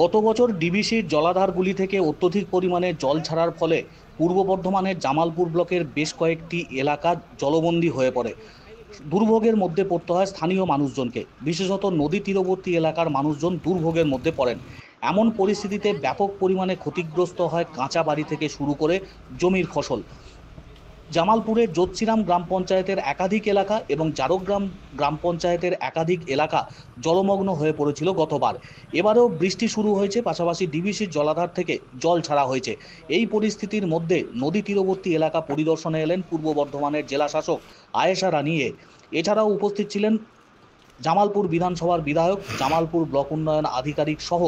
গত বছর ডিবিসির জলাধারগুলি থেকে অত্যধিক পরিমাণে জল ছাড়ার ফলে পূর্ব বর্ধমানের জামালপুর ব্লকের বেশ কয়েকটি এলাকা জলবন্দী হয়ে পড়ে। দুর্ভোগের মধ্যে পড়তে হয় স্থানীয় মানুষজনকে, বিশেষত নদী তীরবর্তী এলাকার মানুষজন দুর্ভোগের মধ্যে পড়েন। এমন পরিস্থিতিতে ব্যাপক পরিমাণে ক্ষতিগ্রস্ত হয় কাঁচা বাড়ি থেকে শুরু করে জমির ফসল। জামালপুরের জোৎসিরাম গ্রাম পঞ্চায়েতের একাধিক এলাকা এবং জারগ্রাম গ্রাম পঞ্চায়েতের একাধিক এলাকা জলমগ্ন হয়ে পড়েছিল গতবার। এবারেও বৃষ্টি শুরু হয়েছে, পাশাপাশি ডিবিসির জলাধার থেকে জল ছাড়া হয়েছে। এই পরিস্থিতির মধ্যে নদী তীরবর্তী এলাকা পরিদর্শনে এলেন পূর্ব বর্ধমানের জেলা শাসক আয়েশা রানী। এছাড়াও উপস্থিত ছিলেন জামালপুর বিধানসভার বিধায়ক, জামালপুর ব্লক উন্নয়ন আধিকারিক সহ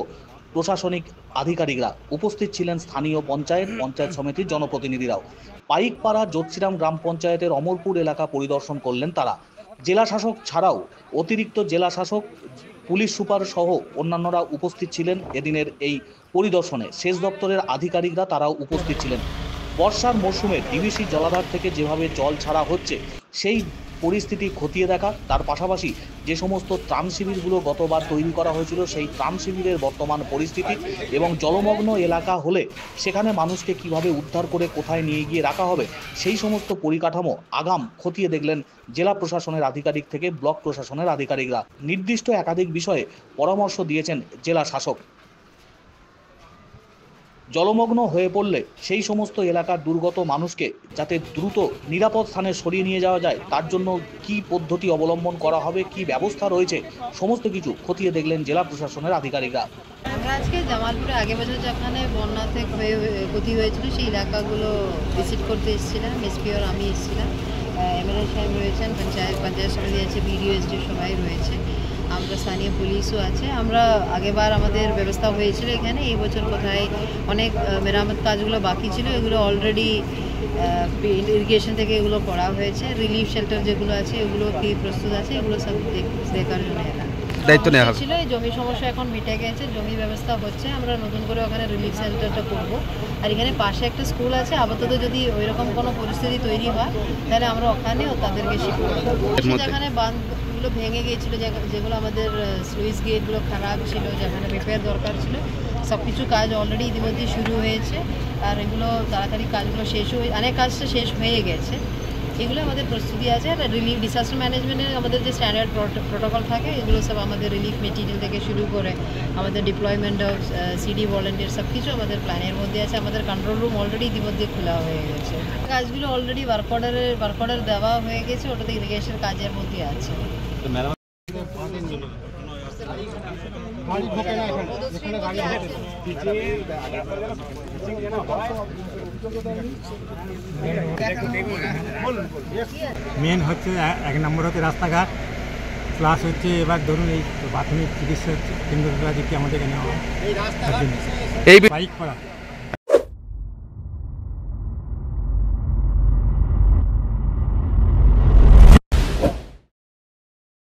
প্রশাসনিক আধিকারিকরা। উপস্থিত ছিলেন স্থানীয় পঞ্চায়েত সমিতির জনপ্রতিনিধিরাও। পাইকপাড়া জোৎসিরাম গ্রাম পঞ্চায়েতের অমরপুর এলাকা পরিদর্শন করলেন তারা। জেলা শাসক ছাড়াও অতিরিক্ত জেলা শাসক, পুলিশ সুপার সহ অন্যান্যরা উপস্থিত ছিলেন এদিনের এই পরিদর্শনে। সেচ দপ্তরের আধিকারিকরা তারাও উপস্থিত ছিলেন। বর্ষার মরশুমে ডিবিসি জলাধার থেকে যেভাবে জল ছাড়া হচ্ছে সেই পরিস্থিতি খতিয়ে দেখা, তার পাশাপাশি যে সমস্ত ত্রাণ শিবিরগুলো গতবার তৈরি করা হয়েছিল সেই ত্রাণ শিবিরের বর্তমান পরিস্থিতি এবং জলমগ্ন এলাকা হলে সেখানে মানুষকে কিভাবে উদ্ধার করে কোথায় নিয়ে গিয়ে রাখা হবে সেই সমস্ত পরিকাঠামো আগাম খতিয়ে দেখলেন জেলা প্রশাসনের আধিকারিক থেকে ব্লক প্রশাসনের আধিকারিকরা। নির্দিষ্ট একাধিক বিষয়ে পরামর্শ দিয়েছেন জেলা শাসক। জলমগ্ন হয়ে পড়লে সেই সমস্ত এলাকার দুর্গত মানুষকে যাতে দ্রুত নিরাপদ স্থানে সরিয়ে নিয়ে যাওয়া যায় তার জন্য কী পদ্ধতি অবলম্বন করা হবে, কী ব্যবস্থা রয়েছে, সমস্ত কিছু খতিয়ে দেখলেন জেলা প্রশাসনের আধিকারিকরা। আমরা আজকে জামালপুরে আগে বছর যেখানে বন্যাতে ক্ষতি হয়েছিল সেই এলাকাগুলো ভিজিট করতে এসেছিলাম। এসপিওর আমি এসেছিলাম, এমএলএ সাহেব রয়েছেন, পঞ্চায়েত সমিতি আছে, বিডিও এসডি সবাই রয়েছে, আমরা স্থানীয় পুলিশও আছে। আমরা আগেবার আমাদের ব্যবস্থা হয়েছিল এখানে, এই বছর কোথায় অনেক মেরামত কাজগুলো বাকি ছিল, এগুলো অলরেডি ইরিগেশন থেকে এগুলো করা হয়েছে। রিলিফ শেল্টার যেগুলো আছে এগুলো কি প্রস্তুত আছে, এগুলো সব দেখার জন্য এলাম। দায়িত্ব নেওয়া ছিল। এই জমি সমস্যা এখন মিটে গেছে, জমি ব্যবস্থা হচ্ছে, আমরা নতুন করে ওখানে রিলিফ সেন্টারটা করব। আর এখানে পাশে একটা স্কুল আছে, আপাতত যদি ওইরকম কোনো পরিস্থিতি তৈরি হয় তাহলে আমরা ওখানেও তাদেরকে শিখবো। যেখানে বাঁধগুলো ভেঙে গিয়েছিল, যেগুলো আমাদের স্লুইস গেটগুলো খারাপ ছিল, যেখানে রিপেয়ার দরকার ছিল, সব কিছু কাজ অলরেডি ইতিমধ্যে শুরু হয়েছে। আর এগুলো তাড়াতাড়ি কাজগুলো অনেক কাজটা শেষ হয়ে গেছে। এগুলো আমাদের প্রস্তুতি আছে। আর রিলিফ ডিসাস্টার ম্যানেজমেন্টের আমাদের যে স্ট্যান্ডার্ড প্রোটোকল থাকে এগুলো সব আমাদের রিলিফ মেটেরিয়াল থেকে শুরু করে আমাদের ডিপ্লয়মেন্ট অফ সিডি ভলেন্টিয়ার সব কিছু আমাদের প্ল্যানের মধ্যে আছে। আমাদের কন্ট্রোল রুম অলরেডি ইতিমধ্যে খোলা হয়ে গেছে, কাজগুলো অলরেডি ওয়ার্ক অর্ডার দেওয়া হয়ে গেছে, ওটাতে ইরিগেশন কাজের মধ্যে আছে। মেন হচ্ছে 1 নম্বর হচ্ছে রাস্তাঘাট, প্লাস হচ্ছে এবার ধরুন এই প্রাথমিক চিকিৎসা কেন্দ্রটা দিকে আমাদেরকে নেওয়া হয়। এই বাইক করা